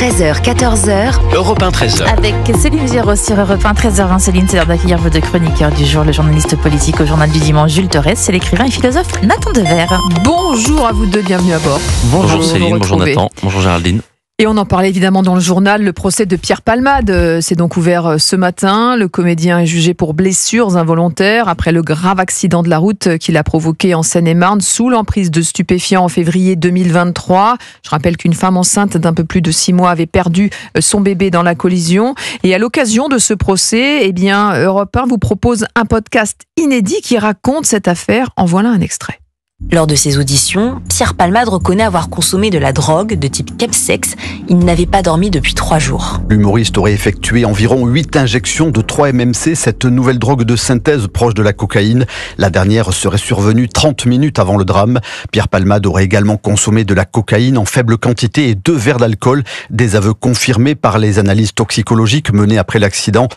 13h, 14h. Europe 1, 13h. Avec Céline Giraud sur Europe 1, 13h20. Céline, c'est l'heure d'accueillir vos deux chroniqueurs du jour, le journaliste politique au journal du dimanche, Jules Torres, et l'écrivain et philosophe Nathan Dever. Bonjour à vous deux, bienvenue à bord. Bonjour Céline, bonjour Nathan, bonjour Géraldine. Et on en parlait évidemment dans le journal, le procès de Pierre Palmade s'est donc ouvert ce matin. Le comédien est jugé pour blessures involontaires après le grave accident de la route qu'il a provoqué en Seine-et-Marne sous l'emprise de stupéfiants en février 2023. Je rappelle qu'une femme enceinte d'un peu plus de 6 mois avait perdu son bébé dans la collision. Et à l'occasion de ce procès, Europe 1 vous propose un podcast inédit qui raconte cette affaire. En voilà un extrait. Lors de ses auditions, Pierre Palmade reconnaît avoir consommé de la drogue de type chemsex. Il n'avait pas dormi depuis 3 jours. L'humoriste aurait effectué environ 8 injections de 3-MMC, cette nouvelle drogue de synthèse proche de la cocaïne. La dernière serait survenue 30 minutes avant le drame. Pierre Palmade aurait également consommé de la cocaïne en faible quantité et 2 verres d'alcool. Des aveux confirmés par les analyses toxicologiques menées après l'accident.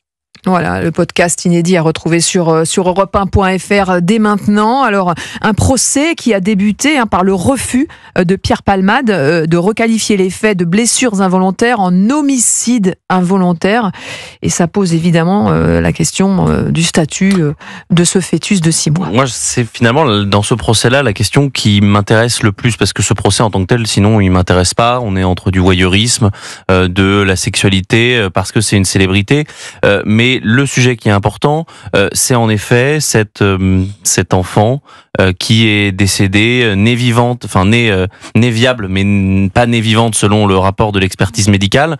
Voilà, le podcast inédit à retrouver sur europe1.fr dès maintenant. Alors, un procès qui a débuté par le refus de Pierre Palmade de requalifier les faits de blessures involontaires en homicide involontaire. Et ça pose évidemment la question du statut de ce fœtus de 6 mois. Moi, c'est finalement dans ce procès-là la question qui m'intéresse le plus, parce que ce procès en tant que tel, sinon il m'intéresse pas. On est entre du voyeurisme, de la sexualité, parce que c'est une célébrité, mais le sujet qui est important, c'est en effet cet enfant qui est décédé, né viable, mais pas né vivante selon le rapport de l'expertise médicale.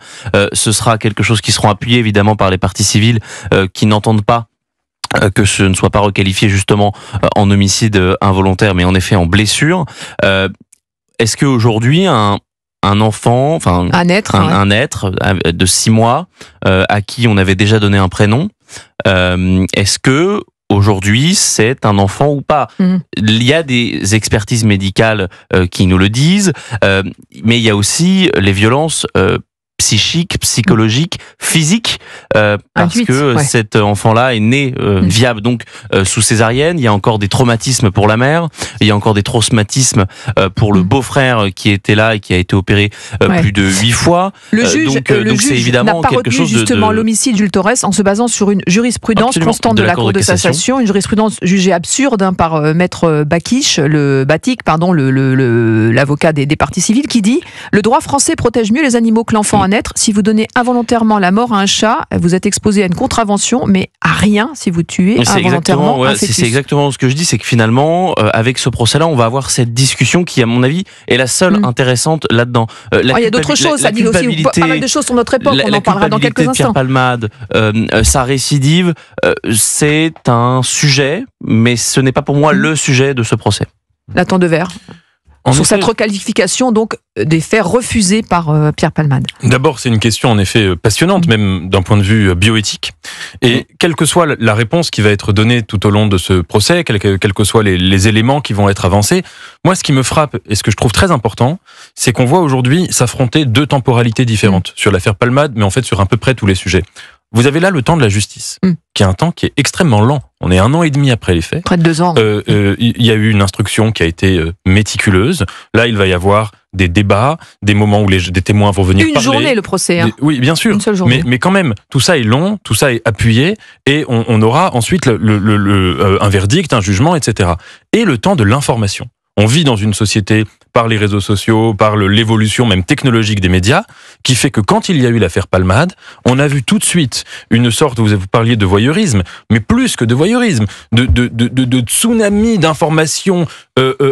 Ce sera quelque chose qui sera appuyé évidemment par les parties civiles qui n'entendent pas que ce ne soit pas requalifié justement en homicide involontaire, mais en effet en blessure. Est-ce qu'aujourd'hui un enfant, un être de 6 mois à qui on avait déjà donné un prénom, est-ce que aujourd'hui c'est un enfant ou pas? Il y a des expertises médicales qui nous le disent, mais il y a aussi les violences psychiques, psychologiques, physiques, parce que cet enfant-là est né viable, donc sous césarienne. Il y a encore des traumatismes pour la mère, il y a encore des traumatismes pour le beau-frère qui était là et qui a été opéré plus de 8 fois. Le juge, donc c'est évidemment n'a pas retenu justement l'homicide, Jules Torres, en se basant sur une jurisprudence constante de la Cour de cassation, une jurisprudence jugée absurde par Maître Bakish, l'avocat des parties civiles, qui dit « Le droit français protège mieux les animaux que l'enfant à naître. Si vous donnez involontairement la mort à un chat, vous êtes exposé à une contravention, mais à rien si vous tuez involontairement un fœtus. » C'est exactement ce que je dis, c'est que finalement, avec ce procès-là, on va avoir cette discussion qui, à mon avis, est la seule intéressante là-dedans. Il y a d'autres choses, ça dit aussi pas mal de choses sur notre époque, on en parlera dans quelques instants. Pierre Palmade, sa récidive, c'est un sujet, mais ce n'est pas pour moi le sujet de ce procès. Nathan Dever. Sur cette requalification donc des faits refusés par Pierre Palmade. D'abord, c'est une question en effet passionnante, même d'un point de vue bioéthique. Et quelle que soit la réponse qui va être donnée tout au long de ce procès, quels que soient les éléments qui vont être avancés, moi, ce qui me frappe et ce que je trouve très important, c'est qu'on voit aujourd'hui s'affronter 2 temporalités différentes sur l'affaire Palmade, mais en fait sur à peu près tous les sujets. Vous avez là le temps de la justice, qui est un temps qui est extrêmment lent. On est 1 an et demi après les faits. Près de 2 ans. Il y a eu une instruction qui a été méticuleuse. Là, il va y avoir des débats, des moments où des témoins vont venir parler. Une journée, le procès. Oui, bien sûr. Une seule journée. Mais quand même, tout ça est long, tout ça est appuyé, et on aura ensuite un verdict, un jugement, etc. Et le temps de l'information. On vit dans une société, par les réseaux sociaux, par l'évolution même technologique des médias, qui fait que quand il y a eu l'affaire Palmade, on a vu tout de suite une sorte, vous parliez de voyeurisme, mais plus que de voyeurisme, de tsunami d'informations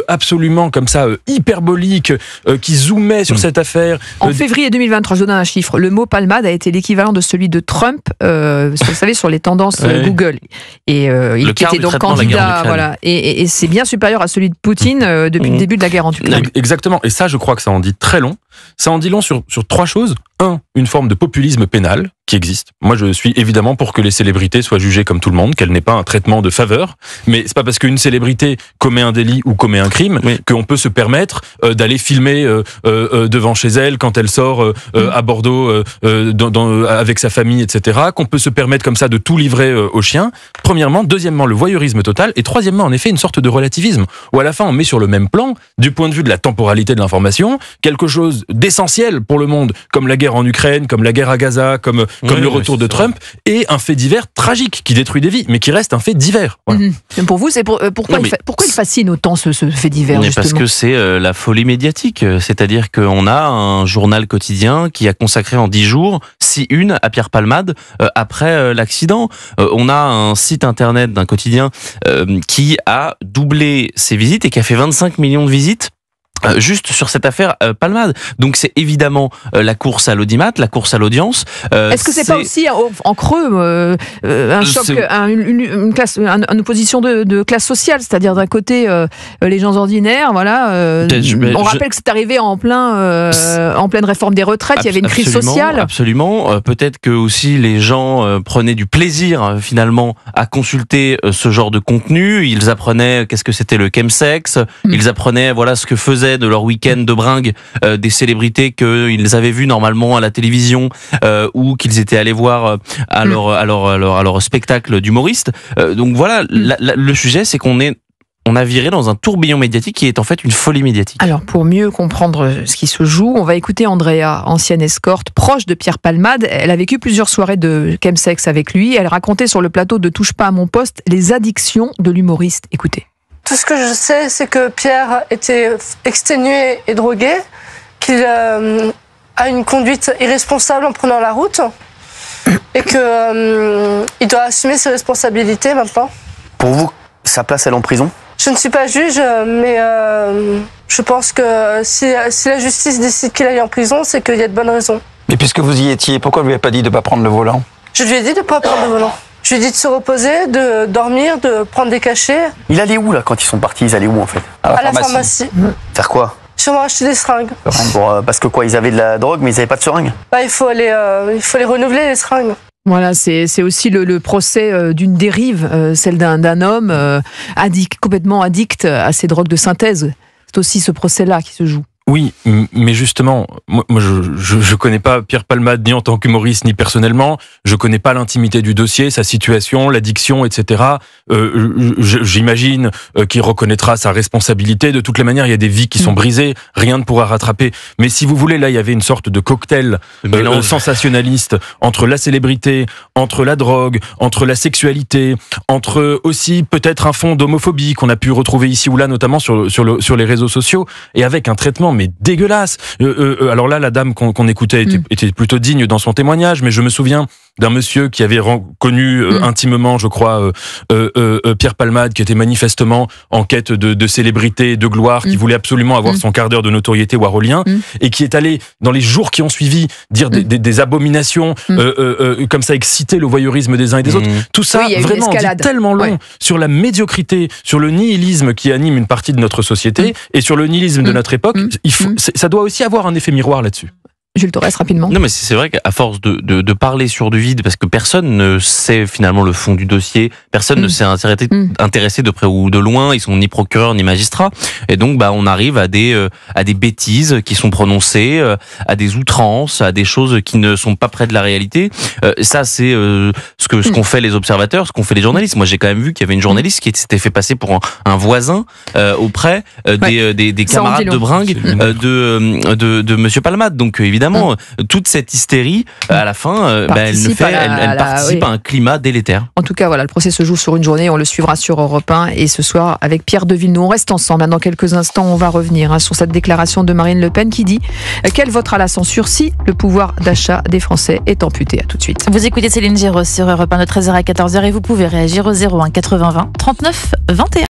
absolument comme ça, hyperboliques, qui zoomaient sur cette affaire. En février 2023, je donne un chiffre, le mot Palmade a été l'équivalent de celui de Trump, vous savez, sur les tendances Google. Et il était donc candidat, voilà. Et c'est bien supérieur à celui de Poutine depuis le début de la guerre en Ukraine. Exactement, et ça je crois que ça en dit très long. Ça en dit long sur 3 choses. 1, une forme de populisme pénal qui existe. Moi, je suis évidemment pour que les célébrités soient jugées comme tout le monde, qu'elles n'aient pas un traitement de faveur. Mais c'est pas parce qu'une célébrité commet un délit ou commet un crime qu'on peut se permettre d'aller filmer devant chez elle quand elle sort à Bordeaux avec sa famille, etc. Qu'on peut se permettre comme ça de tout livrer aux chiens. Premièrement. Deuxièmement, le voyeurisme total. Et troisièmement, en effet, une sorte de relativisme où à la fin, on met sur le même plan, du point de vue de la temporalité de l'information, quelque chose d'essentiel pour le monde, comme la guerre en Ukraine, comme la guerre à Gaza, comme le retour de Trump, et un fait divers tragique qui détruit des vies, mais qui reste un fait divers. Voilà. Pour vous, c'est pourquoi il fascine autant ce fait divers, justement ? Parce que c'est la folie médiatique. C'est-à-dire qu'on a un journal quotidien qui a consacré en 10 jours 6 unes à Pierre Palmade après l'accident. On a un site internet d'un quotidien qui a doublé ses visites et qui a fait 25 millions de visites juste sur cette affaire Palmade. Donc c'est évidemment la course à l'audimat, la course à l'audience. Est-ce que c'est pas aussi en creux un choc, une opposition de classe sociale, c'est-à-dire d'un côté les gens ordinaires, voilà. On rappelle que c'est arrivé en pleine réforme des retraites, il y avait une crise sociale. Absolument. Peut-être que aussi les gens prenaient du plaisir finalement à consulter ce genre de contenu. Ils apprenaient qu'est-ce que c'était le chemsex. Ils apprenaient voilà ce que faisait de leur week-end de bringue des célébrités qu'ils avaient vues normalement à la télévision ou qu'ils étaient allés voir à leur spectacle d'humoriste. Donc voilà, le sujet c'est qu'on a viré dans un tourbillon médiatique qui est en fait une folie médiatique. Alors, pour mieux comprendre ce qui se joue, on va écouter Andrea, ancienne escorte, proche de Pierre Palmade. Elle a vécu plusieurs soirées de chemsex avec lui. Elle racontait sur le plateau de Touche pas à mon poste les addictions de l'humoriste. Écoutez. Tout ce que je sais, c'est que Pierre était exténué et drogué, qu'il a une conduite irresponsable en prenant la route et qu'il doit assumer ses responsabilités maintenant. Pour vous, sa place, elle est en prison ? Je ne suis pas juge, mais je pense que si la justice décide qu'il aille en prison, c'est qu'il y a de bonnes raisons. Mais puisque vous y étiez, pourquoi vous lui avez pas dit de ne pas prendre le volant ? Je lui ai dit de ne pas prendre le volant. Je lui ai dit de se reposer, de dormir, de prendre des cachets. Il allait où là quand ils sont partis ? Ils allaient où en fait ? À la pharmacie. Faire quoi ? Sûrement acheter des seringues. Parce que quoi, ils avaient de la drogue mais ils n'avaient pas de seringues ? Il faut les renouveler les seringues. Voilà, c'est aussi le procès d'une dérive, celle d'un homme complètement addict à ces drogues de synthèse. C'est aussi ce procès-là qui se joue. Oui, mais justement, moi je connais pas Pierre Palmade ni en tant qu'humoriste ni personnellement. Je connais pas l'intimité du dossier, sa situation, l'addiction, etc. J'imagine qu'il reconnaîtra sa responsabilité. De toutes les manières, il y a des vies qui sont brisées, rien ne pourra rattraper. Mais si vous voulez, là, il y avait une sorte de cocktail sensationnaliste entre la célébrité, entre la drogue, entre la sexualité, entre aussi peut-être un fond d'homophobie qu'on a pu retrouver ici ou là, notamment sur les réseaux sociaux, et avec un traitement mais dégueulasse. Alors là, la dame qu'on écoutait était plutôt digne dans son témoignage, mais je me souviens d'un monsieur qui avait connu intimement, je crois, Pierre Palmade, qui était manifestement en quête de célébrité, de gloire, qui voulait absolument avoir son quart d'heure de notoriété warolien, et qui est allé, dans les jours qui ont suivi, dire des abominations, comme ça, exciter le voyeurisme des uns et des autres. Tout ça, vraiment, dit tellement long sur la médiocrité, sur le nihilisme qui anime une partie de notre société, et sur le nihilisme de notre époque. Ça doit aussi avoir un effet miroir là-dessus. Jules Torres, rapidement. Non, mais c'est vrai qu'à force de parler sur du vide, parce que personne ne sait finalement le fond du dossier, personne ne s'est intéressé de près ou de loin, ils sont ni procureurs ni magistrats, et donc on arrive à des bêtises qui sont prononcées, à des outrances, à des choses qui ne sont pas près de la réalité. Ça, c'est ce qu'ont fait les observateurs, ce qu'ont fait les journalistes. Moi, j'ai quand même vu qu'il y avait une journaliste qui s'était fait passer pour un voisin auprès des camarades de bringue de Monsieur Palmade. Donc évidemment, toute cette hystérie, à la fin, elle participe à un climat délétère. En tout cas, voilà, le procès se joue sur une journée, on le suivra sur Europe 1 et ce soir avec Pierre de Villeneuve. On reste ensemble. Dans quelques instants, on va revenir sur cette déclaration de Marine Le Pen qui dit qu'elle votera la censure si le pouvoir d'achat des Français est amputé. À tout de suite. Vous écoutez Céline Giraud sur Europe 1 de 13h à 14h et vous pouvez réagir au 01 80 20 39 21.